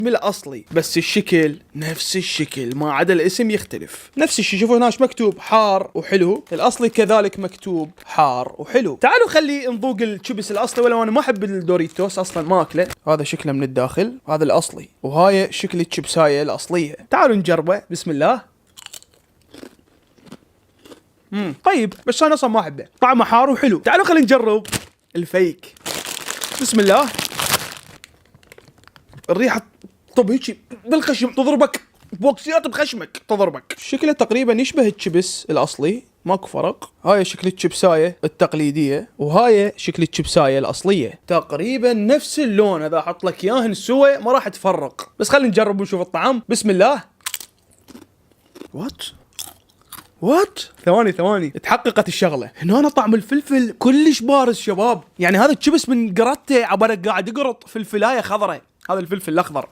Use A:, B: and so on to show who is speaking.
A: من الاصلي، بس الشكل نفس الشكل ما عدا الاسم يختلف. نفس الشيء، شوفوا هنا مكتوب حار وحلو، الاصلي كذلك مكتوب حار وحلو. تعالوا خلي نذوق الشيبس الاصلي، ولو انا ما احب الدوريتوس اصلا ما اكله. هذا شكله من الداخل، هذا الاصلي، وهاي شكل الشيبسايه الاصليه. تعالوا نجربه، بسم الله. طيب، بس انا اصلا ما احبه، طعمه حار وحلو. تعالوا خلينا نجرب الفيك، بسم الله. الريحه طب هيك بالخشم تضربك بوكسيات بخشمك تضربك. شكله تقريبا يشبه الشيبس الاصلي، ماكو فرق. هاي شكل الشيبسايه التقليديه، وهاي شكل الشيبسايه الاصليه، تقريبا نفس اللون. اذا احط لك اياهن سوا ما راح تفرق. بس خلينا نجرب ونشوف الطعم، بسم الله. وات ثواني تحققت الشغله هنا. أنا طعم الفلفل كلش بارز شباب، يعني هذا الشيبس من قرطته عبالك قاعد يقرط فلفلايه خضراء، هذا الفلفل الاخضر